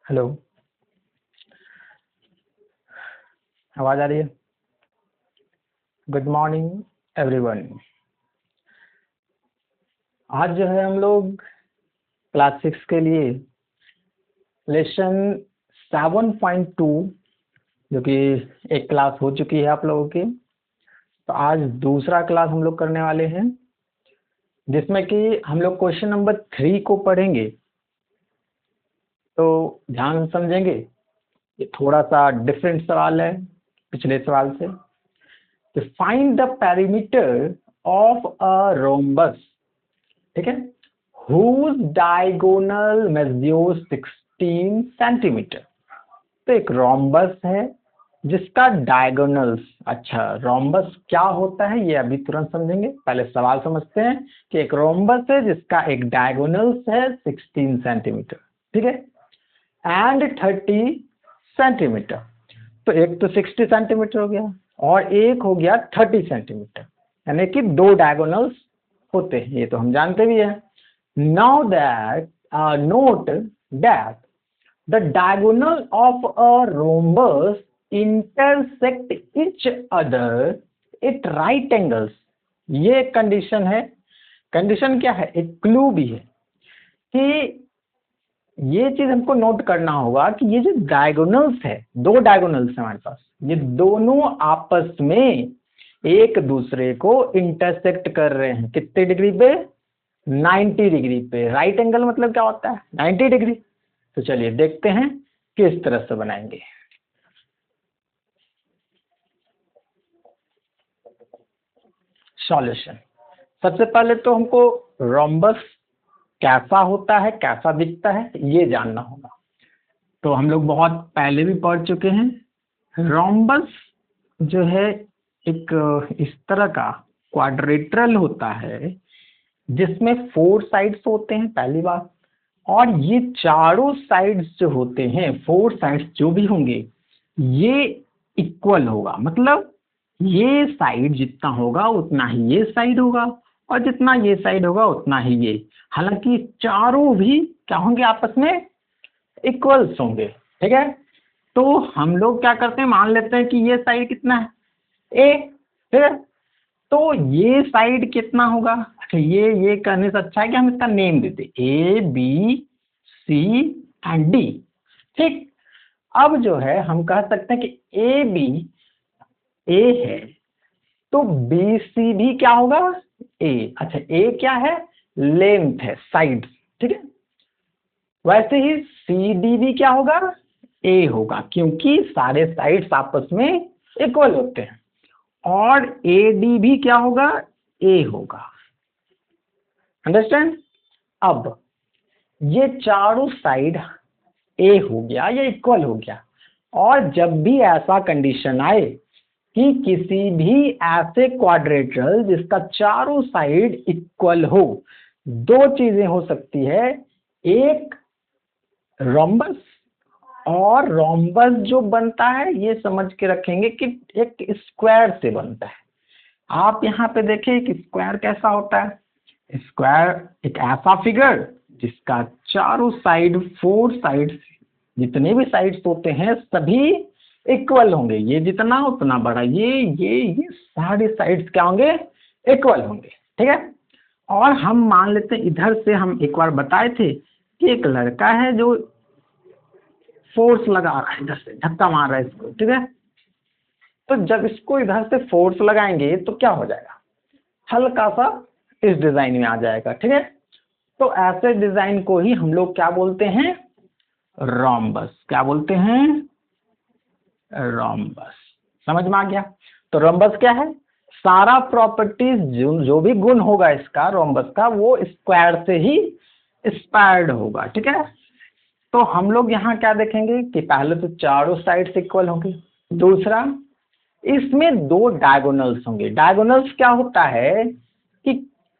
Hello, आवाज आ रही है? Good morning everyone. आज जो है हम लोग क्लास 6 के लिए लेसन 7.2 जो कि एक क्लास हो चुकी है आप लोगों की, तो आज दूसरा क्लास हम लोग करने वाले हैं जिसमें कि हम लोग क्वेश्चन नंबर 3 को पढ़ेंगे। तो ध्यान समझेंगे, ये थोड़ा सा डिफरेंट सवाल है पिछले सवाल से। तो find the perimeter of a rhombus, ठीक है, whose diagonal measures 16 सेंटीमीटर। तो एक रोम्बस है जिसका डायगोनल्स, अच्छा रोम्बस क्या होता है ये अभी तुरंत समझेंगे, पहले सवाल समझते हैं कि एक रोम्बस है जिसका एक डायगोनल्स है 16 सेंटीमीटर, ठीक है, एंड 30 सेंटीमीटर। तो एक तो 60 सेंटीमीटर हो गया और एक हो गया 30 सेंटीमीटर, यानी कि दो डायगोनल्स होते हैं, ये तो हम जानते भी हैं। Now that note that the diagonal of a rhombus intersect each other at right angles, ये एक कंडीशन है। कंडीशन क्या है, एक क्लू भी है कि ये चीज हमको नोट करना होगा कि ये जो डायगोनल्स है, दो डायगोनल्स है हमारे पास, ये दोनों आपस में एक दूसरे को इंटरसेक्ट कर रहे हैं। कितने डिग्री पे? 90 डिग्री पे। राइट एंगल मतलब क्या होता है? 90 डिग्री। तो चलिए देखते हैं किस तरह से बनाएंगे। सॉल्यूशन। सबसे पहले तो हमको रोम्बस कैसा होता है, कैसा दिखता है, ये जानना होगा। तो हम लोग बहुत पहले भी पढ़ चुके हैं। रोम्बस जो है एक इस तरह का क्वाड्रिलेटरल होता है जिसमें 4 साइड्स होते हैं, पहली बात। और ये चारों साइड्स जो होते हैं, 4 साइड्स जो भी होंगे, ये इक्वल होगा। मतलब ये साइड जितना होगा उतना ही ये साइड होगा, और जितना ये साइड होगा उतना ही ये। हालांकि चारों भी क्या होंगे, आपस में इक्वल्स होंगे, ठीक है। तो हम लोग क्या करते हैं, मान लेते हैं कि ये साइड कितना है, ए, ठीक है। तो ये साइड कितना होगा? अच्छा, ये करने से अच्छा है कि हम इसका नेम देते, A B C and D, ठीक। अब जो है हम कह सकते हैं कि ए बी ए है, तो बी सी भी क्या होगा, ए। अच्छा, ए क्या है? लेंथ है, साइड, ठीक है। वैसे ही सी डी भी क्या होगा? ए होगा, क्योंकि सारे साइड्स आपस में इक्वल होते हैं। और ए डी भी क्या होगा? ए होगा। अंडरस्टैंड? अब ये चारों साइड ए हो गया, ये इक्वल हो गया। और जब भी ऐसा कंडीशन आए कि किसी भी ऐसे क्वाड्रेटरल जिसका चारों साइड इक्वल हो, दो चीजें हो सकती है, एक रोम्बस, और रोम्बस जो बनता है ये समझ के रखेंगे कि एक स्क्वायर से बनता है। आप यहाँ पे देखिए कि स्क्वायर कैसा होता है। स्क्वायर एक ऐसा फिगर जिसका चारों साइड, 4 साइड, जितने भी साइड्स होते हैं सभी इक्वल होंगे। ये जितना उतना बड़ा, ये सारे साइड्स क्या होंगे? इक्वल होंगे, ठीक है। और हम मान लेते हैं, इधर से हम एक बार बताए थे कि एक लड़का है जो फोर्स लगा रहा है, इधर से धक्का मार रहा है इसको, ठीक है। तो जब इसको इधर से फोर्स लगाएंगे तो क्या हो जाएगा, हल्का सा इस डिजाइन में आ जाएगा, ठीक है। तो ऐसे डिजाइन को ही हम लोग क्या बोलते हैं? रोम्बस। क्या बोलते हैं? रोम्बस। समझ में आ गया? तो रोम्बस क्या है? सारा प्रॉपर्टीज जो भी गुण होगा इसका, रोम्बस का, वो स्क्वायर से ही इंस्पायर्ड होगा, ठीक है। तो हम लोग यहाँ क्या देखेंगे कि पहले तो चारों साइड्स इक्वल होंगे। दूसरा, इसमें दो डायगोनल्स होंगे। डायगोनल्स क्या होता है कि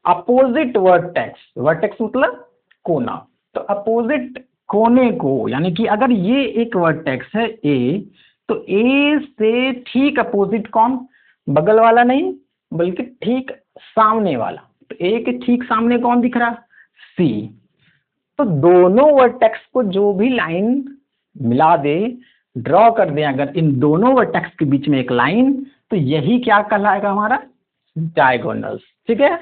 अपोजिट वर्टेक्स, वर्टेक्स मतलब कोना, तो अपोजिट कोने को, यानी कि अगर ये एक वर्टेक्स है ए, तो ए से ठीक अपोजिट कौन? बगल वाला नहीं, बल्कि ठीक सामने वाला। तो ए के ठीक सामने कौन दिख रहा? सी। तो दोनों वर्टेक्स को जो भी लाइन मिला दे, ड्रॉ कर दें अगर इन दोनों वर्टेक्स के बीच में एक लाइन, तो यही क्या कहलाएगा हमारा डायगोनल्स। ठीक है,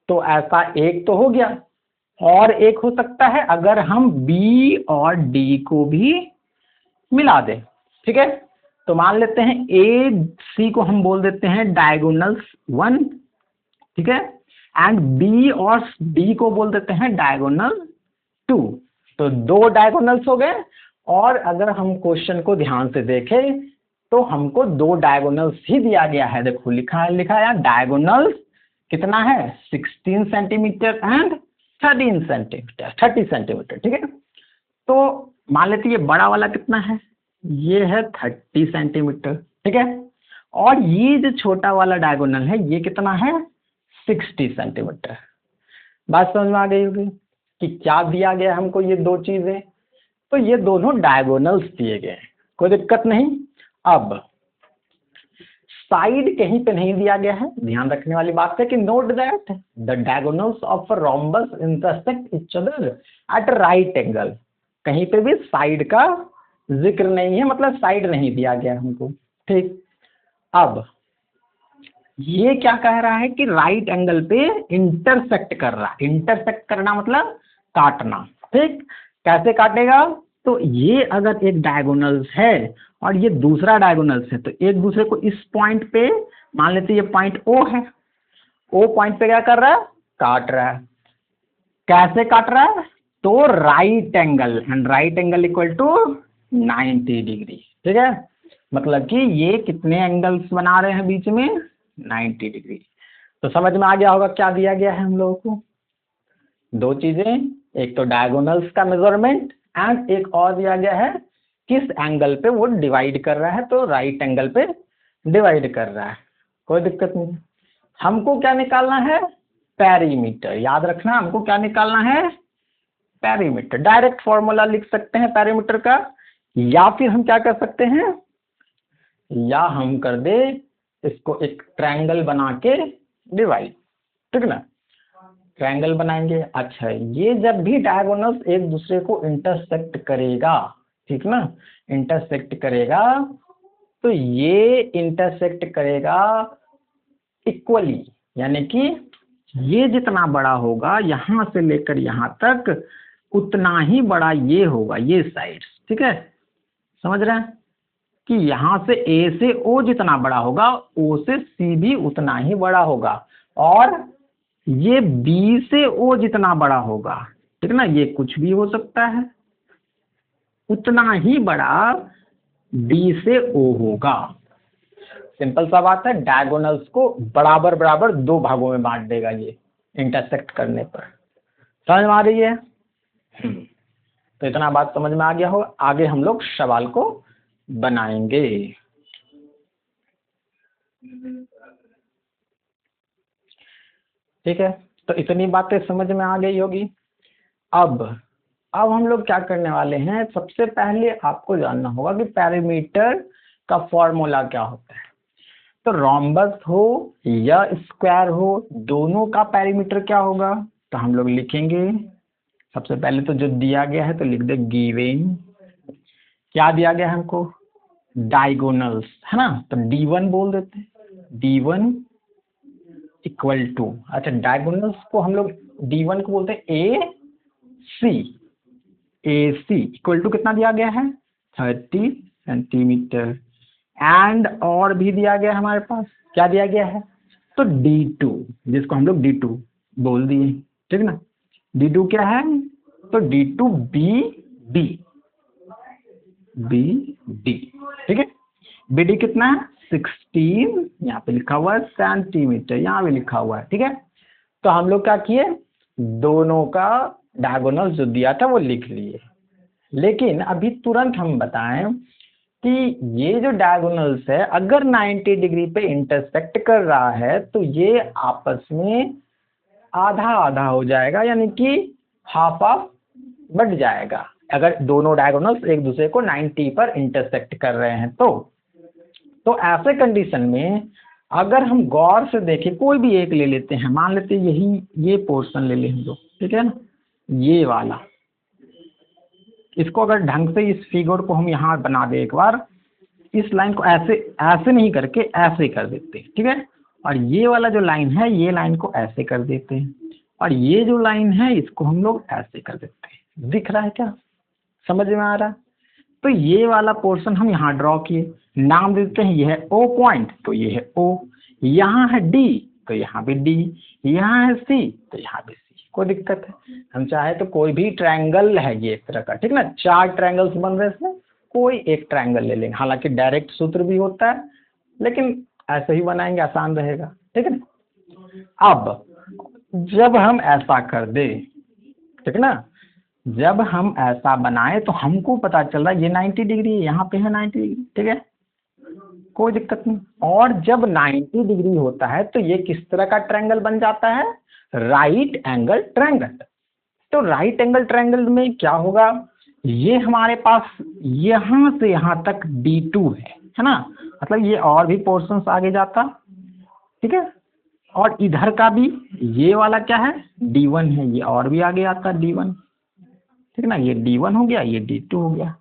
तो ऐसा एक तो हो गया, और एक हो सकता है अगर हम बी और डी को भी मिला दें। ठीक है, तो मान लेते हैं ए सी को हम बोल देते हैं डायगोनल्स 1, ठीक है, एंड बी और डी को बोल देते हैं डायगोनल 2। तो दो डायगोनल्स हो गए, और अगर हम क्वेश्चन को ध्यान से देखें तो हमको दो डायगोनल्स ही दिया गया है। देखो लिखा है यार, डायगोनल्स कितना है 16 सेंटीमीटर एंड 13 सेंटीमीटर, 30 सेंटीमीटर। ठीक है, तो मान लेते ये बड़ा वाला कितना है, ये है 30 सेंटीमीटर। ठीक है, और ये जो छोटा वाला डायगोनल है ये कितना है 60 सेंटीमीटर। बात समझ में आ गई होगी कि क्या दिया गया हमको ये दो चीजें, तो ये दोनों डायगोनल्स दिए गए हैं, कोई दिक्कत नहीं। अब साइड कहीं पे नहीं दिया गया है, ध्यान रखने वाली बात है कि note that the diagonals of a rhombus intersect each other at right angle. कहीं पे भी साइड का जिक्र नहीं है, मतलब साइड नहीं दिया गया हमको। ठीक, अब ये क्या कह रहा है कि राइट एंगल पे इंटरसेक्ट कर रहा है। इंटरसेक्ट करना मतलब काटना। ठीक, कैसे काटेगा, तो ये अगर एक डायगोनल्स है और ये दूसरा डायगोनल्स है, तो एक दूसरे को इस पॉइंट पे मान लेते ये पॉइंट ओ है, ओ पॉइंट पे क्या कर रहा है, काट रहा है। कैसे काट रहा है, तो right angle, and right angle equal to 90 degree. ठीक है, मतलब कि ये कितने एंगल्स बना रहे हैं बीच में, 90 डिग्री। तो समझ में आ गया होगा क्या दिया गया है हम लोगों को, दो चीजें, एक तो डायगोनल्स का मेजरमेंट एंड एक और दिया गया है किस एंगल पे वो डिवाइड कर रहा है, तो राइट एंगल पे डिवाइड कर रहा है। कोई दिक्कत नहीं। हमको क्या निकालना है, पेरीमीटर। याद रखना हमको क्या निकालना है, पेरीमीटर। डायरेक्ट फॉर्मूला लिख सकते हैं पेरीमीटर का, या फिर हम क्या कर सकते हैं, या हम कर दे इसको एक ट्रायंगल बना के डिवाइड। ठीक ना, ट्रायंगल बनाएंगे। अच्छा, ये जब भी डायगोनल्स एक दूसरे को इंटरसेक्ट करेगा, ठीक ना, इंटरसेक्ट करेगा, तो ये इंटरसेक्ट करेगा इक्वली, यानी कि ये जितना बड़ा होगा यहां से लेकर यहां तक उतना ही बड़ा ये होगा, ये साइड्स। ठीक है, समझ रहे हैं कि यहां से ए से ओ जितना बड़ा होगा, ओ से सी भी उतना ही बड़ा होगा, और ये बी से ओ जितना बड़ा होगा, ठीक ना, ये कुछ भी हो सकता है, उतना ही बड़ा डी से ओ होगा। सिंपल सा बात है, डायगोनल्स को बराबर बराबर दो भागों में बांट देगा ये इंटरसेक्ट करने पर। समझ में आ रही है? तो इतना बात समझ में आ गया हो, आगे हम लोग सवाल को बनाएंगे। ठीक है, तो इतनी बातें समझ में आ गई होगी। अब हम लोग क्या करने वाले हैं, सबसे पहले आपको जानना होगा कि पेरीमीटर का फॉर्मूला क्या होता है। तो रोम्बस हो या स्क्वायर हो, दोनों का पेरीमीटर क्या होगा, तो हम लोग लिखेंगे सबसे पहले तो जो दिया गया है तो लिख दे गिवन, क्या दिया गया है हमको, डायगोनल्स, है ना, तो D1 बोल देते हैं, D1 इक्वल टू, अच्छा डायगोनल्स को हम लोग D1 को बोलते हैं AC इक्वल टू कितना दिया गया है 30 सेंटीमीटर, एंड और भी दिया गया हमारे पास, क्या दिया गया है, तो D2, जिसको हम लोग D2 बोल दिए। ठीक ना, D2 क्या है, तो D2 BD, ठीक है, BD कितना है 16, यहाँ पे लिखा हुआ है सेंटीमीटर, यहाँ पे लिखा हुआ है। ठीक है, तो हम लोग क्या किए, दोनों का डायगोनल जो दिया था वो लिख लिए, लेकिन अभी तुरंत हम बताएं कि ये जो डायगोनल्स है अगर 90 डिग्री पे इंटरसेक्ट कर रहा है तो ये आपस में आधा आधा हो जाएगा, यानी कि हाफ हाफ बढ़ जाएगा अगर दोनों डायगोनल्स एक दूसरे को 90 पर इंटरसेक्ट कर रहे हैं। तो ऐसे कंडीशन में अगर हम गौर से देखें, कोई भी एक ले लेते हैं, मान लेते यही ये पोर्शन ले लें हम लोग, ठीक है ना, ये वाला, इसको अगर ढंग से इस फिगर को हम यहाँ बना दे एक बार, इस लाइन को ऐसे ऐसे नहीं करके ऐसे कर देते हैं, ठीक है। और ये वाला जो लाइन है, ये लाइन को ऐसे कर देते हैं, और ये जो लाइन है इसको हम लोग ऐसे कर देते हैं। दिख रहा है क्या, समझ में आ रहा है? तो ये वाला पोर्शन हम यहाँ ड्रॉ किए, नाम देते हैं, ये है ओ पॉइंट तो ये है ओ, यहाँ है डी तो यहाँ भी डी, यहाँ है सी तो यहाँ भी सी। कोई दिक्कत है? हम चाहे तो कोई भी ट्रायंगल है ये एक तरह का, ठीक ना, 4 ट्रायंगल्स बन रहे हैं, कोई एक ट्रायंगल ले लेंगे। हालांकि डायरेक्ट सूत्र भी होता है, लेकिन ऐसे ही बनाएंगे, आसान रहेगा, ठीक है ना। अब जब हम ऐसा कर दे, ठीक ना, जब हम ऐसा बनाए तो हमको पता चल रहा है ये 90 डिग्री है, यहाँ पे है 90 डिग्री, ठीक है, कोई दिक्कत नहीं। और जब 90 डिग्री होता है तो ये किस तरह का ट्रायंगल बन जाता है? Right angle triangle. तो राइट एंगल ट्रायंगल में क्या होगा, ये हमारे पास यहाँ से यहाँ तक D2 है ना, मतलब ये और भी पोर्शंस आगे जाता, ठीक है। और इधर का भी ये वाला क्या है, D1 है, ये और भी आगे आता है D1, ठीक है ना। ये D1 हो गया, ये D2 हो गया,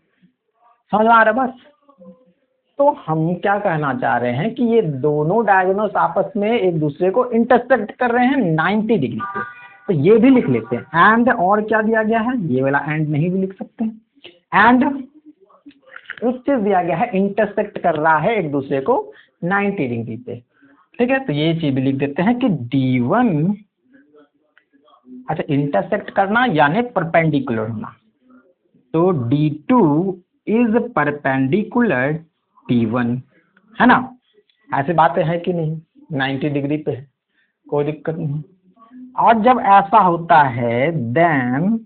समझ में आ रहा है बस। तो हम क्या कहना चाह रहे हैं कि ये दोनों डायगोनल्स आपस में एक दूसरे को इंटरसेक्ट कर रहे हैं 90 डिग्री पे, तो ये भी लिख लेते हैं। एंड और क्या दिया गया है, ये वाला एंड नहीं भी लिख सकते हैं। एंड एक चीज दिया गया है, इंटरसेक्ट कर रहा है एक दूसरे को 90 डिग्री पे, ठीक है। तो ये चीज भी लिख देते हैं कि D1, अच्छा इंटरसेक्ट करना यानी परपेंडिकुलर होना, तो D2 इज परपेंडिकुलर T1, है ना। ऐसी बातें हैं कि नहीं, 90 डिग्री पे है, कोई दिक्कत नहीं। और जब ऐसा होता है देन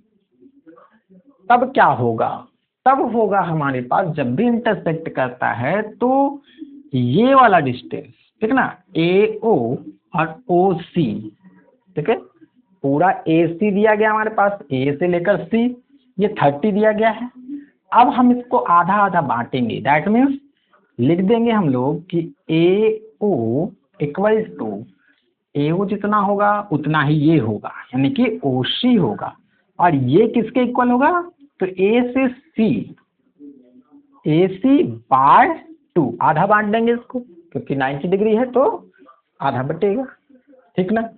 तब क्या होगा, तब होगा हमारे पास जब भी इंटरसेक्ट करता है तो ये वाला डिस्टेंस, ठीक ना, AO और OC, ठीक है, पूरा AC दिया गया हमारे पास, A से लेकर C, ये 30 दिया गया है। अब हम इसको आधा आधा बांटेंगे, दैट मीन्स लिख देंगे हम लोग कि AO इक्वल टू, AO जितना होगा उतना ही ये होगा, यानी कि OC होगा। और ये किसके इक्वल होगा, तो A से C, AC बाय 2, आधा बांट देंगे इसको, क्योंकि 90 डिग्री है तो आधा बटेगा, ठीक ना।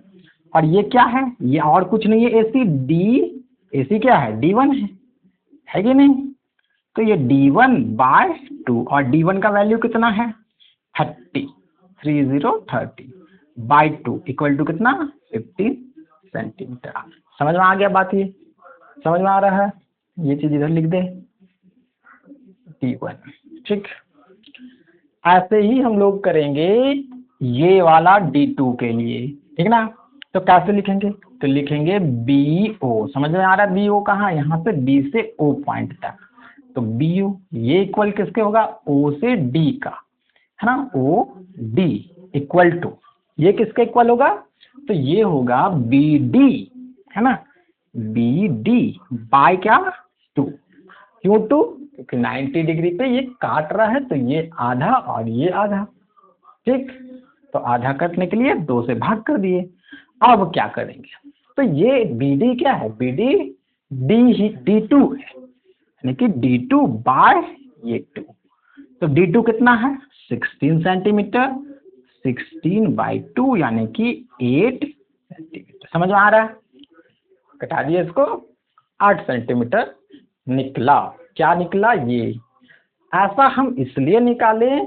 और ये क्या है, ये और कुछ नहीं है, AC क्या है, D1 है कि नहीं। तो ये D1 बाय 2, और D1 का वैल्यू कितना है, 30, 30 बाय 2 इक्वल टू कितना, 15 सेंटीमीटर। समझ में आ गया बात, ये समझ में आ रहा है, ये चीज इधर लिख दे D1, ठीक। ऐसे ही हम लोग करेंगे ये वाला D2 के लिए, ठीक ना। तो कैसे लिखेंगे, तो लिखेंगे BO, समझ में आ रहा है, BO कहाँ, यहाँ से B से O पॉइंट तक, तो BO ये इक्वल किसके होगा, O से D का, है ना, OD इक्वल टू, ये किसके इक्वल होगा, तो ये होगा BD, है ना, BD बाय क्या 2, क्यों 2, क्योंकि 90 डिग्री पे ये काट रहा है, तो ये आधा और ये आधा, ठीक। तो आधा कटने के लिए 2 से भाग कर दिए। अब क्या करेंगे, तो ये BD क्या है, BD D2 है, यानी कि D2 बाय ये 2, तो D2 कितना है, 16 सेंटीमीटर, 16 बाय 2 यानी कि 8 सेंटीमीटर। समझ में आ रहा है, कटा दिए इसको, 8 सेंटीमीटर निकला। क्या निकला, ये ऐसा हम इसलिए निकाले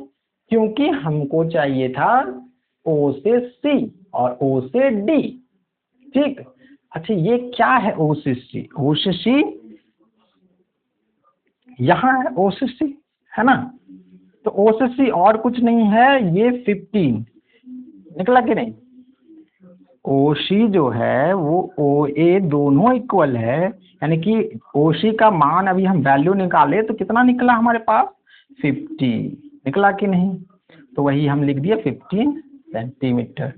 क्योंकि हमको चाहिए था O से C और O से D, ठीक। अच्छा ये क्या है O से C, O से C यहाँ है, O से C है ना, तो O से C और कुछ नहीं है, ये 15 निकला कि नहीं। OC जो है वो OA दोनों इक्वल है, यानी कि OC का मान अभी हम वैल्यू निकाले तो कितना निकला हमारे पास, 50 निकला कि नहीं। तो वही हम लिख दिए 15 सेंटीमीटर,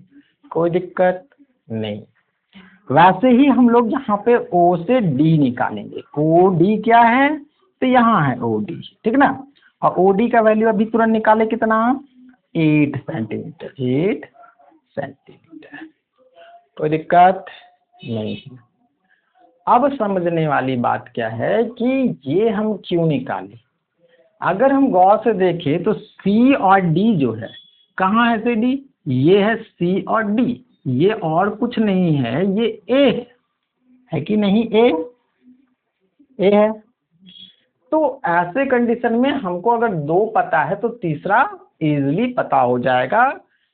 कोई दिक्कत नहीं। वैसे ही हम लोग यहाँ पे O से D निकालेंगे, OD क्या है, तो यहाँ है OD, ठीक ना। और OD का वैल्यू अभी तुरंत निकाले कितना, 8 सेंटीमीटर, 8 सेंटीमीटर, कोई दिक्कत नहीं। अब समझने वाली बात क्या है कि ये हम क्यों निकाले। अगर हम गौर से देखें तो सी और डी जो है, कहाँ है सी डी, ये है सी और डी, ये और कुछ नहीं है, ये ए है कि नहीं, ए है। तो ऐसे कंडीशन में हमको अगर दो पता है तो तीसरा इजीली पता हो जाएगा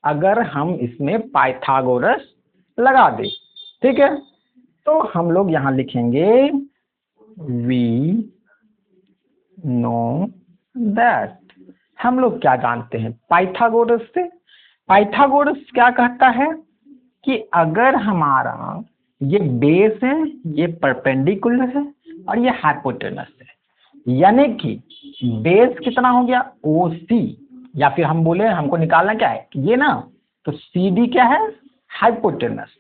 अगर हम इसमें पाइथागोरस लगा दें। ठीक है, तो हम लोग यहाँ लिखेंगे वी नो दैट। हम लोग क्या जानते हैं पाइथागोरस से, पाइथागोरस क्या कहता है कि अगर हमारा ये बेस है, ये परपेंडिकुलर है और ये हाइपोटेनस है, यानी कि बेस कितना हो गया ओ सी, या फिर हम बोले हमको निकालना क्या है ये ना, तो सी डी क्या है हाइपोटेनस।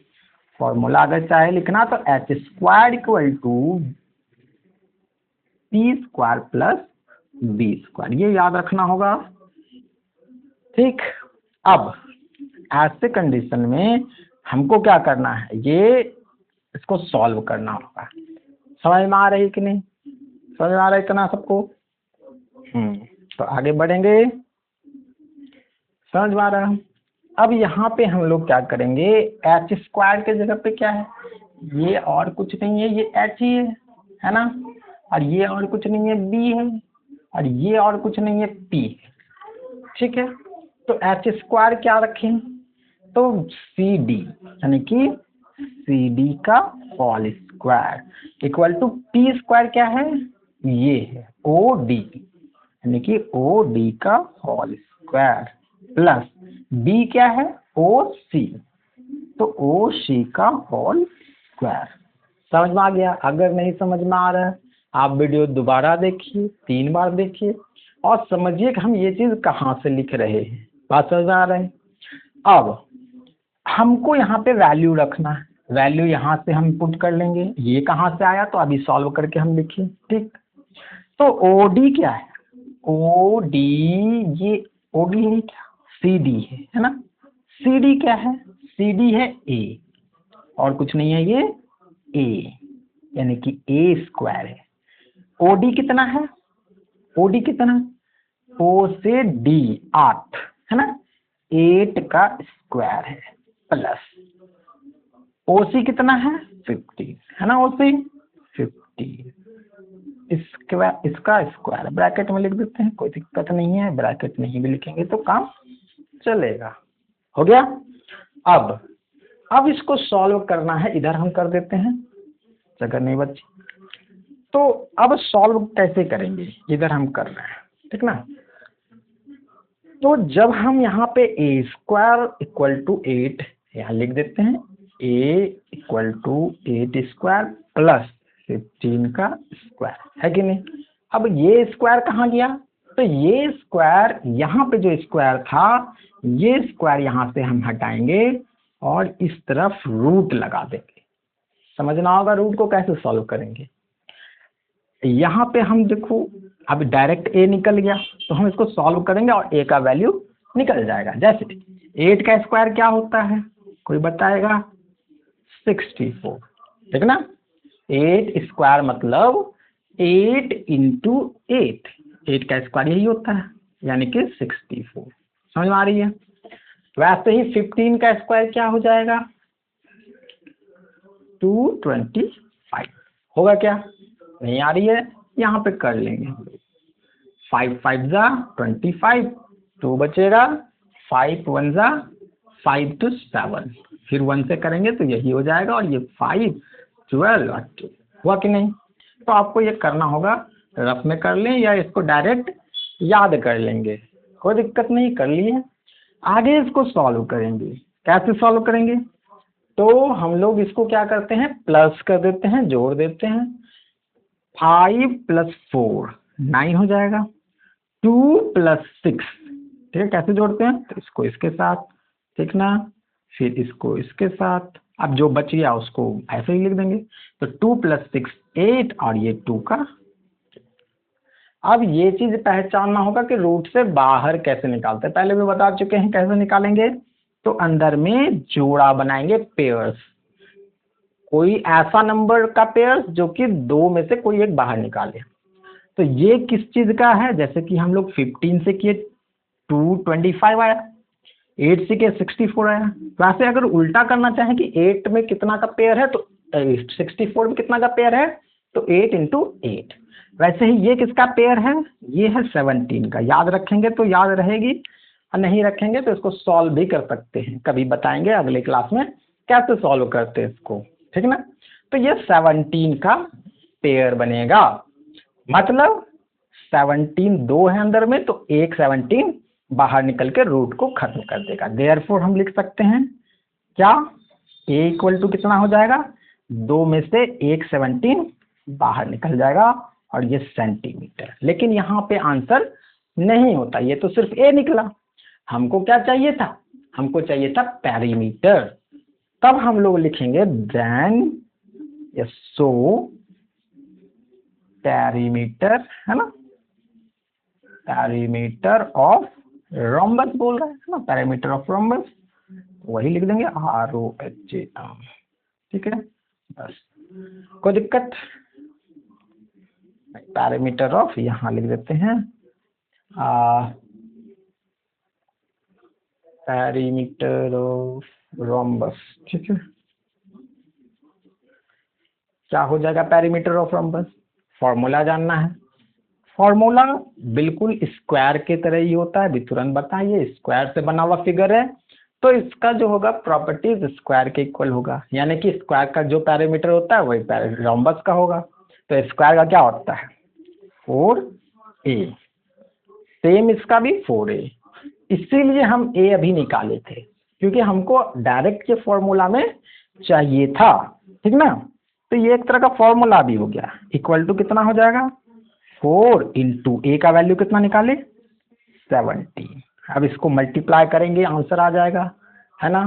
फॉर्मूला अगर चाहे लिखना तो H square equal to P square plus B square, ये याद रखना होगा। ठीक, अब ऐसे कंडीशन में हमको क्या करना है, ये इसको सॉल्व करना होगा। समझ में आ रही कि नहीं, समझ में आ रहा है इतना सबको? तो आगे बढ़ेंगे, समझ में आ रहा है। अब यहाँ पे हम लोग क्या करेंगे, एच स्क्वायर के जगह पे क्या है, ये और कुछ नहीं है, ये एच ही है ना, और ये और कुछ नहीं है बी है, और ये और कुछ नहीं है पी है। ठीक है, तो एच स्क्वायर क्या रखें, तो सी डी यानी कि सी डी का whole square equal to P square क्या है, ये है ओ डी यानी कि ओ डी का होल स्क्वायर प्लस बी क्या है ओ सी, तो ओ सी का होल स्क्वायर। समझ में आ गया? अगर नहीं समझ में आ रहा है आप वीडियो दोबारा देखिए, 3 बार देखिए और समझिए कि हम ये चीज कहाँ से लिख रहे हैं। बात समझ में आ रहा है? अब हमको यहाँ पे वैल्यू रखना है, वैल्यू यहाँ से हम पुट कर लेंगे, ये कहाँ से आया तो अभी सॉल्व करके हम लिखें। ठीक, तो ओडी क्या है, ओडी, ये ओडी है क्या, सी डी है ना, सी डी क्या है, सी डी है ए और कुछ नहीं है, ये ए यानी कि ए स्क्वायर है। ओडी कितना है, ओडी कितना, ओ से डी 8 है ना, 8 का स्क्वायर है प्लस ओसी कितना है 15 है ना, ओसी 15 इसका स्क्वायर ब्रैकेट में लिख देते हैं, कोई दिक्कत नहीं है, ब्रैकेट नहीं भी लिखेंगे तो काम चलेगा। हो गया? अब इसको सॉल्व करना है, इधर हम कर देते हैं जगह नहीं बची। तो अब सॉल्व कैसे करेंगे, इधर हम कर रहे हैं, ठीक ना। तो जब हम यहाँ पे ए स्क्वायर इक्वल टू 8 यहाँ लिख देते हैं, ए इक्वल टू 8 स्क्वायर प्लस 15 का स्क्वायर है कि नहीं। अब ये स्क्वायर कहाँ गया, तो ये स्क्वायर यहाँ पे जो स्क्वायर था, ये स्क्वायर यहाँ से हम हटाएंगे और इस तरफ रूट लगा देंगे। समझना होगा रूट को कैसे सॉल्व करेंगे। यहाँ पे हम देखो अब डायरेक्ट ए निकल गया तो हम इसको सॉल्व करेंगे और ए का वैल्यू निकल जाएगा। जैसे 8 का स्क्वायर क्या होता है, कोई बताएगा, 64, ठीक ना। 8 स्क्वायर मतलब 8 इंटू 8 का स्क्वायर यही होता है यानी कि 64। समझ में आ रही है। वैसे ही 15 का स्क्वायर क्या हो जाएगा, 225 होगा क्या, नहीं आ रही है, यहाँ पे कर लेंगे हम लोग। 5 5 जा 25, 2 बचेगा, 5 1 जा 5 to 7, फिर 1 से करेंगे तो यही हो जाएगा और ये 5 12 और 2 हुआ कि नहीं। तो आपको ये करना होगा, रफ में कर लें या इसको डायरेक्ट याद कर लेंगे, कोई दिक्कत नहीं, कर लिए। आगे इसको सॉल्व करेंगे, कैसे सॉल्व करेंगे, तो हम लोग इसको क्या करते हैं, प्लस कर देते हैं, जोड़ देते हैं। 5 + 4 9 हो जाएगा, 2 + 6, ठीक है। कैसे जोड़ते हैं, तो इसको इसके साथ, ठीक ना, फिर इसको इसके साथ, अब जो बच गया उसको ऐसे ही लिख देंगे। तो 2 + 6 8 और ये 2 का। अब ये चीज पहचानना होगा कि रूट से बाहर कैसे निकालते हैं, पहले भी बता चुके हैं कैसे निकालेंगे। तो अंदर में जोड़ा बनाएंगे, पेयर्स, कोई ऐसा नंबर का पेयर जो कि दो में से कोई एक बाहर निकाले। तो ये किस चीज का है, जैसे कि हम लोग 15 से किए 225 आया, 8 से किए 64 आया। वैसे अगर उल्टा करना चाहें कि 8 में कितना का पेयर है तो 64 में कितना का पेयर है तो 8 इंटू 8। वैसे ही ये किसका पेयर है, ये है 17 का। याद रखेंगे तो याद रहेगी, और नहीं रखेंगे तो इसको सॉल्व भी कर सकते हैं, कभी बताएंगे अगले क्लास में कैसे सॉल्व करते हैं इसको, ठीक ना। तो ये 17 का पेयर बनेगा, मतलब 17 दो है अंदर में तो एक 17 बाहर निकल के रूट को खत्म कर देगा। देयरफॉर हम लिख सकते हैं क्या, ए इक्वल टू कितना हो जाएगा, दो में से एक 17 बाहर निकल जाएगा और ये सेंटीमीटर। लेकिन यहाँ पे आंसर नहीं होता, ये तो सिर्फ ए निकला। हमको क्या चाहिए था, हमको चाहिए था पेरीमीटर। तब हम लोग लिखेंगे देन सो पेरीमीटर, है ना, पेरीमीटर ऑफ रोम्बस बोल रहा है ना, पेरीमीटर ऑफ रोम्बस, वही लिख देंगे ROH, ठीक है। बस कोई दिक्कत, पेरीमीटर ऑफ यहाँ लिख देते हैं पेरीमीटर ऑफ रोम्बस, ठीक है। क्या हो जाएगा पेरीमीटर ऑफ रोम्बस, फॉर्मूला जानना है। फॉर्मूला बिल्कुल स्क्वायर के तरह ही होता है, अभी तुरंत बताइए। स्क्वायर से बना हुआ फिगर है तो इसका जो होगा प्रॉपर्टीज स्क्वायर के इक्वल होगा, यानी कि स्क्वायर का जो पेरीमीटर होता है वही रोम्बस का होगा। तो स्क्वायर का क्या होता है 4a, सेम इसका भी 4a। इसीलिए हम a अभी निकाले थे, क्योंकि हमको डायरेक्ट के फॉर्मूला में चाहिए था, ठीक ना। तो ये एक तरह का फॉर्मूला भी हो गया। इक्वल टू कितना हो जाएगा 4 इंटू ए का वैल्यू कितना निकाले 70। अब इसको मल्टीप्लाई करेंगे आंसर आ जाएगा, है ना।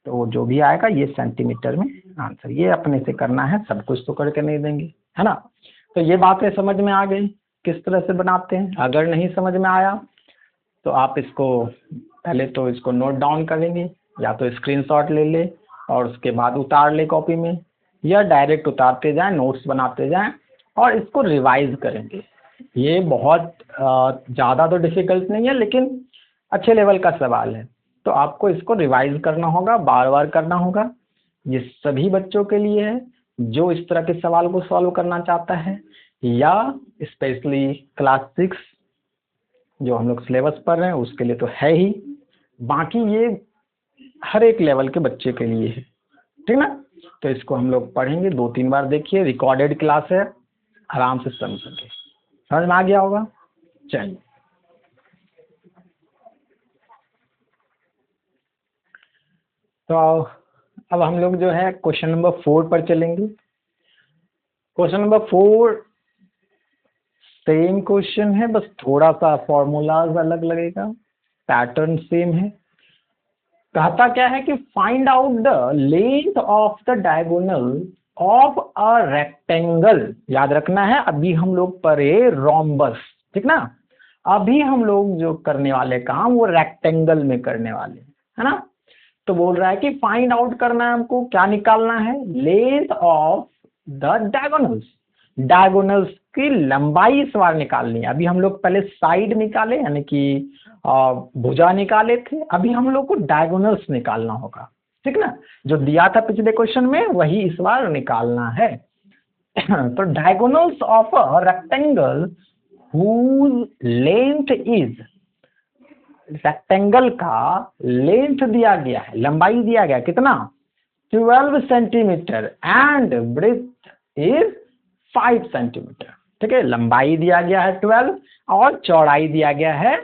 तो जो भी आएगा ये सेंटीमीटर में आंसर, ये अपने से करना है, सब कुछ तो करके नहीं देंगे, है ना। तो ये बातें समझ में आ गई किस तरह से बनाते हैं। अगर नहीं समझ में आया तो आप इसको पहले तो इसको नोट डाउन करेंगे, या तो स्क्रीनशॉट ले ले और उसके बाद उतार ले कॉपी में, या डायरेक्ट उतारते जाएं, नोट्स बनाते जाएं और इसको रिवाइज करेंगे। ये बहुत ज़्यादा तो डिफिकल्ट नहीं है, लेकिन अच्छे लेवल का सवाल है, तो आपको इसको रिवाइज करना होगा, बार बार करना होगा। ये सभी बच्चों के लिए है जो इस तरह के सवाल को सॉल्व करना चाहता है, या स्पेशली क्लास 6 जो हम लोग सिलेबस पढ़ रहे हैं उसके लिए तो है ही, बाकी ये हर एक लेवल के बच्चे के लिए है, ठीक ना। तो इसको हम लोग पढ़ेंगे, 2-3 बार देखिए, रिकॉर्डेड क्लास है, आराम से समझेंगे। समझ में आ गया होगा। चलिए तो अब हम लोग जो है क्वेश्चन नंबर 4 पर चलेंगे। क्वेश्चन नंबर 4 सेम क्वेश्चन है, बस थोड़ा सा फॉर्मूलाज अलग लगेगा, पैटर्न सेम है। कहता क्या है कि find out the length of the diagonal of a rectangle. याद रखना है अभी हम लोग पढ़े रोम्बस, ठीक ना। अभी हम लोग जो करने वाले काम वो रेक्टेंगल में करने वाले, है ना। तो बोल रहा है कि फाइंड आउट करना है हमको, क्या निकालना है, length of the diagonals. Diagonals की लंबाई इस बार निकालनी है। अभी हम लोग पहले साइड निकाले, यानी कि भुजा निकाले थे, अभी हम लोग को डायगोनल्स निकालना होगा, ठीक ना। जो दिया था पिछले क्वेश्चन में वही इस बार निकालना है। तो diagonals of a rectangle whose length is, rectangle का लेंथ दिया गया है, लंबाई दिया गया कितना 12 centimetre and breadth is 5 centimetre, ठीक है। लंबाई दिया गया है 12 और चौड़ाई दिया गया है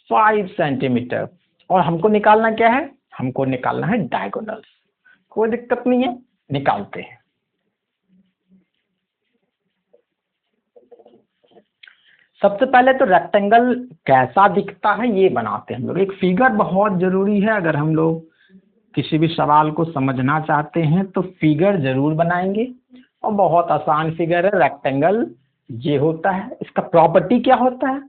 5 सेंटीमीटर, और हमको निकालना क्या है, हमको निकालना है डायगोनल्स। कोई दिक्कत नहीं है, निकालते हैं। सबसे पहले तो रेक्टेंगल कैसा दिखता है ये बनाते हैं हम लोग। एक फिगर बहुत जरूरी है, अगर हम लोग किसी भी सवाल को समझना चाहते हैं तो फिगर जरूर बनाएंगे, और बहुत आसान फिगर है। रेक्टेंगल ये होता है, इसका प्रॉपर्टी क्या होता है,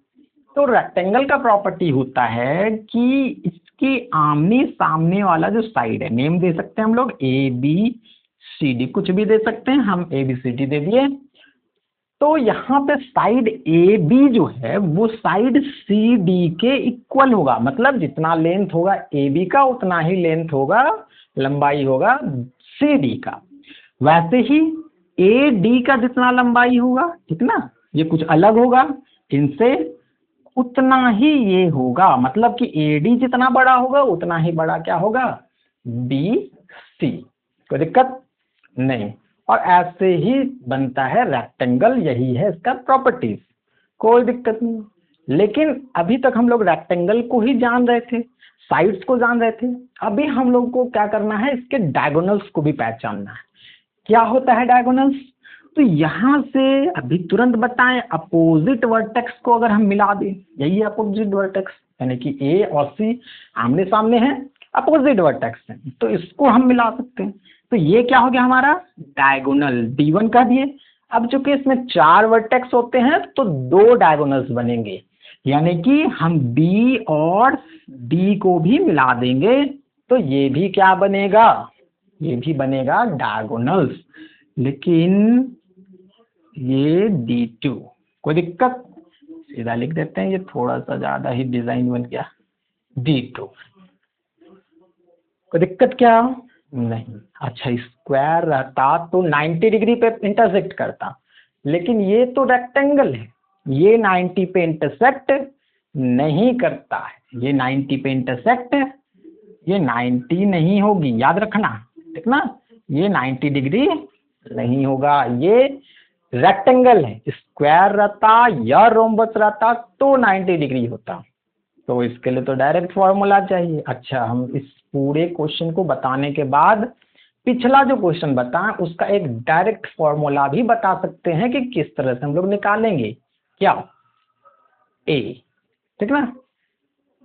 तो रेक्टेंगल का प्रॉपर्टी होता है कि इसके आमने सामने वाला जो साइड है, नेम दे सकते हैं हम लोग ए बी सी डी, कुछ भी दे सकते हैं, हम ए बी सी डी दे दिए। तो यहाँ पे साइड ए बी जो है वो साइड सी डी के इक्वल होगा, मतलब जितना लेंथ होगा ए बी का उतना ही लेंथ होगा, लंबाई होगा सी डी का। वैसे ही ए डी का जितना लंबाई होगा, ठीक ना, ये कुछ अलग होगा इनसे, उतना ही ये होगा, मतलब कि ए डी जितना बड़ा होगा उतना ही बड़ा क्या होगा, बी सी। कोई दिक्कत नहीं। और ऐसे ही बनता है रेक्टेंगल, यही है इसका प्रॉपर्टीज, कोई दिक्कत नहीं। लेकिन अभी तक हम लोग रेक्टेंगल को ही जान रहे थे, साइड्स को जान रहे थे, अभी हम लोग को क्या करना है, इसके डायगोनल्स को भी पहचानना है। क्या होता है डायगोनल्स, तो यहाँ से अभी तुरंत बताएं, अपोजिट वर्टेक्स को अगर हम मिला दें, यही है अपोजिट वर्टेक्स, यानी कि ए और सी आमने सामने हैं, अपोजिट वर्टेक्स हैं, तो इसको हम मिला सकते हैं। तो ये क्या हो गया हमारा डायगोनल, D1 कह दिए। अब चूंकि इसमें 4 वर्टेक्स होते हैं तो 2 डायगोनल्स बनेंगे, यानी कि हम B और D को भी मिला देंगे, तो ये भी क्या बनेगा, ये भी बनेगा डायगोनल्स, लेकिन ये D2। कोई दिक्कत, सीधा लिख देते हैं, ये थोड़ा सा ज्यादा ही डिजाइन बन गया, D2। कोई दिक्कत क्या नहीं। अच्छा, स्क्वायर रहता तो 90 डिग्री पे इंटरसेक्ट करता, लेकिन ये तो रेक्टेंगल है, ये 90 पे इंटरसेक्ट नहीं करता है, ये 90 पे इंटरसेक्ट, ये 90 नहीं होगी, याद रखना, ठीक ना, ये 90 डिग्री नहीं होगा, ये रेक्टेंगल है। स्क्वायर रहता या रोम्बस रहता तो 90 डिग्री होता, तो इसके लिए तो डायरेक्ट फॉर्मूला चाहिए। अच्छा, हम इस पूरे क्वेश्चन को बताने के बाद पिछला जो क्वेश्चन बताएं उसका एक डायरेक्ट फॉर्मूला भी बता सकते हैं कि किस तरह से हम लोग निकालेंगे, क्या ए, ठीक ना।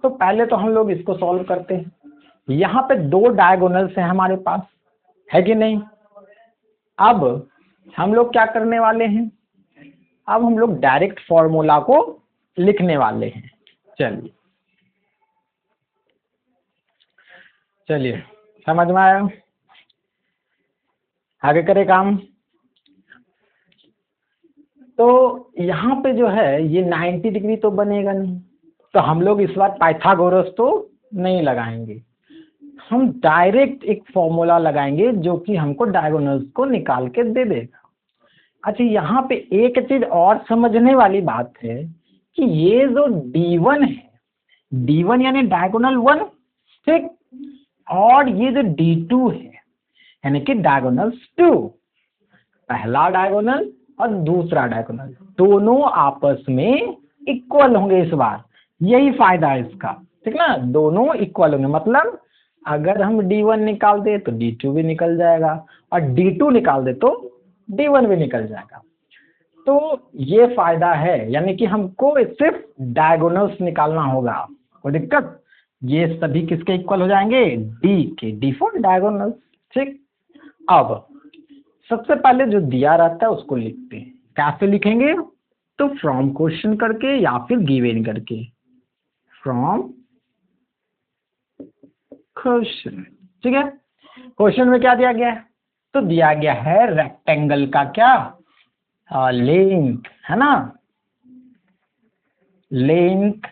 तो पहले तो हम लोग इसको सॉल्व करते हैं। यहाँ पे 2 डायगोनल्स हैं हमारे पास, है कि नहीं। अब हम लोग क्या करने वाले हैं, अब हम लोग डायरेक्ट फॉर्मूला को लिखने वाले हैं। चलिए चलिए, समझ में आया, आगे करें काम। तो यहाँ पे जो है ये 90 डिग्री तो बनेगा नहीं, तो हम लोग इस बार पाइथागोरस तो नहीं लगाएंगे, हम डायरेक्ट एक फॉर्मूला लगाएंगे जो कि हमको डायगोनल्स को निकाल के दे देगा। अच्छा, यहाँ पे एक चीज और समझने वाली बात है कि ये जो D1 है, D1 यानी डायगोनल 1, ठीक, और ये जो D2 है यानी कि डायगोनल 2, पहला डायगोनल और दूसरा डायगोनल दोनों आपस में इक्वल होंगे इस बार, यही फायदा है इसका, ठीक ना, दोनों इक्वल होंगे, मतलब अगर हम D1 निकाल दे तो D2 भी निकल जाएगा, और D2 निकाल दे तो D1 भी निकल जाएगा। तो ये फायदा है, यानी कि हमको सिर्फ डायगोनल्स निकालना होगा, कोई दिक्कत, ये सभी किसके इक्वल हो जाएंगे, D के, D फॉर डायगोनल, ठीक। अब सबसे पहले जो दिया रहता है उसको लिखते हैं, कैसे लिखेंगे, तो फ्रॉम क्वेश्चन करके या फिर गिवन करके, फ्रॉम क्वेश्चन, ठीक है। क्वेश्चन में क्या दिया गया है, तो दिया गया है रेक्टेंगल का क्या लेंथ, है ना, लेंथ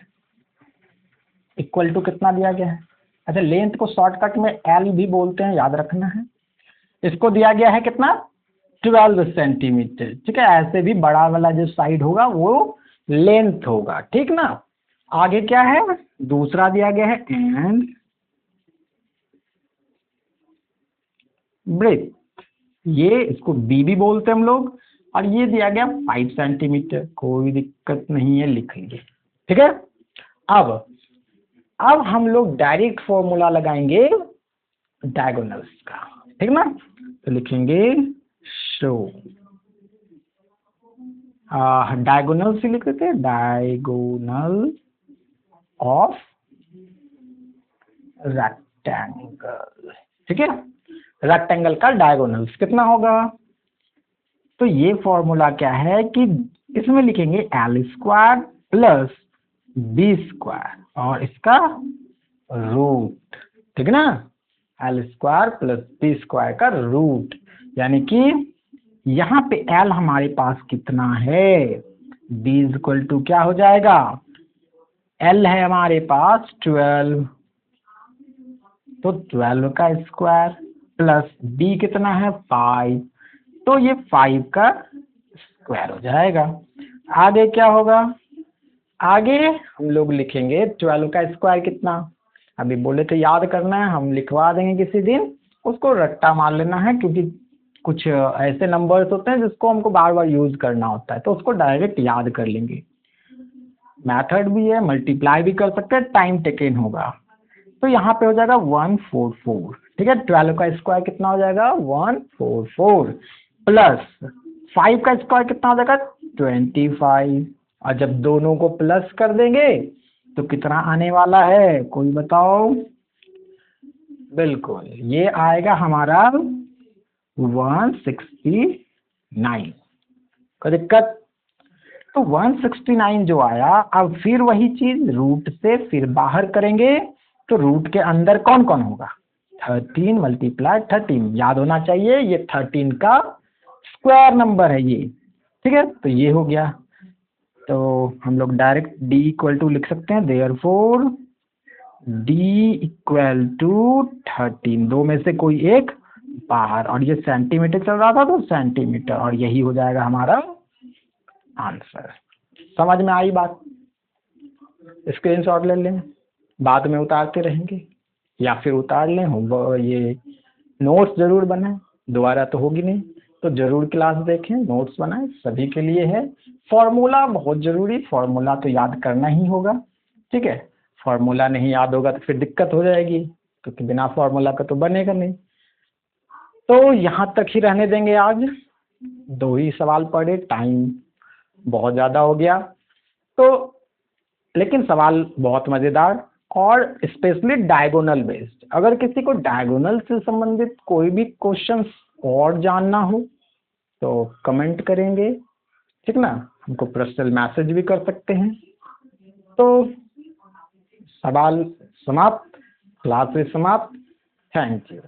इक्वल टू कितना दिया गया है। अच्छा, लेंथ को शॉर्टकट में एल भी बोलते हैं, याद रखना है। इसको दिया गया है कितना, 12 सेंटीमीटर, ठीक है। ऐसे भी बड़ा वाला जो साइड होगा वो लेंथ होगा, ठीक ना। आगे क्या है, दूसरा दिया गया है एंड ब्रेथ, ये इसको बी भी बोलते हैं हम लोग, और ये दिया गया 5 सेंटीमीटर, कोई दिक्कत नहीं है, लिखेंगे, ठीक है। अब हम लोग डायरेक्ट फॉर्मूला लगाएंगे डायगोनल्स का, ठीक ना। तो लिखेंगे शो, डायगोनल से लिख देते हैं, डायगोनल ऑफ रेक्टेंगल, ठीक है। रेक्टेंगल का डायगोनल्स कितना होगा, तो ये फॉर्मूला क्या है कि इसमें लिखेंगे L² प्लस बी स्क्वायर और इसका रूट, ठीक है ना, L square plus B square का रूट, यानी कि यहाँ पे एल हमारे पास कितना है, बी इक्वल टू क्या हो जाएगा, एल है हमारे पास 12, तो 12 का स्क्वायर प्लस बी कितना है 5, तो ये 5 का स्क्वायर हो जाएगा। आगे क्या होगा, आगे हम लोग लिखेंगे 12 का स्क्वायर कितना, अभी बोले तो याद करना है, हम लिखवा देंगे किसी दिन, उसको रट्टा मार लेना है, क्योंकि कुछ ऐसे नंबर्स होते हैं जिसको हमको बार बार यूज करना होता है, तो उसको डायरेक्ट याद कर लेंगे। मेथड भी है, मल्टीप्लाई भी कर सकते हैं, टाइम टेकन होगा। तो यहाँ पे हो जाएगा 144, ठीक है, 12 का स्क्वायर कितना हो जाएगा 144 प्लस 5 का स्क्वायर कितना हो जाएगा 25, और जब दोनों को प्लस कर देंगे तो कितना आने वाला है, कोई बताओ। बिल्कुल, ये आएगा हमारा 169, कोई दिक्कत। तो 169 जो आया, अब फिर वही चीज रूट से फिर बाहर करेंगे, तो रूट के अंदर कौन कौन होगा, 13 मल्टीप्लाई 13, याद होना चाहिए ये 13 का स्क्वायर नंबर है ये, ठीक है, तो ये हो गया। तो हम लोग डायरेक्ट d इक्वल टू लिख सकते हैं, देयरफॉर d इक्वल टू 13, दो में से कोई एक बाहर, और ये सेंटीमीटर चल रहा था तो सेंटीमीटर, और यही हो जाएगा हमारा आंसर। समझ में आई बात, स्क्रीनशॉट ले लें, बाद में उतारते रहेंगे, या फिर उतार लें, ये नोट्स जरूर बनाएं, दोबारा तो होगी नहीं, तो जरूर क्लास देखें, नोट्स बनाएं, सभी के लिए है। फॉर्मूला बहुत जरूरी, फॉर्मूला तो याद करना ही होगा, ठीक है, फॉर्मूला नहीं याद होगा तो फिर दिक्कत हो जाएगी, क्योंकि बिना फॉर्मूला का तो बनेगा नहीं। तो यहाँ तक ही रहने देंगे आज, 2 ही सवाल पढ़े, टाइम बहुत ज़्यादा हो गया, तो लेकिन सवाल बहुत मज़ेदार, और स्पेशली डायगोनल बेस्ड। अगर किसी को डायगोनल से संबंधित कोई भी क्वेश्चंस और जानना हो तो कमेंट करेंगे, ठीक ना, हमको पर्सनल मैसेज भी कर सकते हैं। तो सवाल समाप्त, क्लास समाप्त, थैंक यू।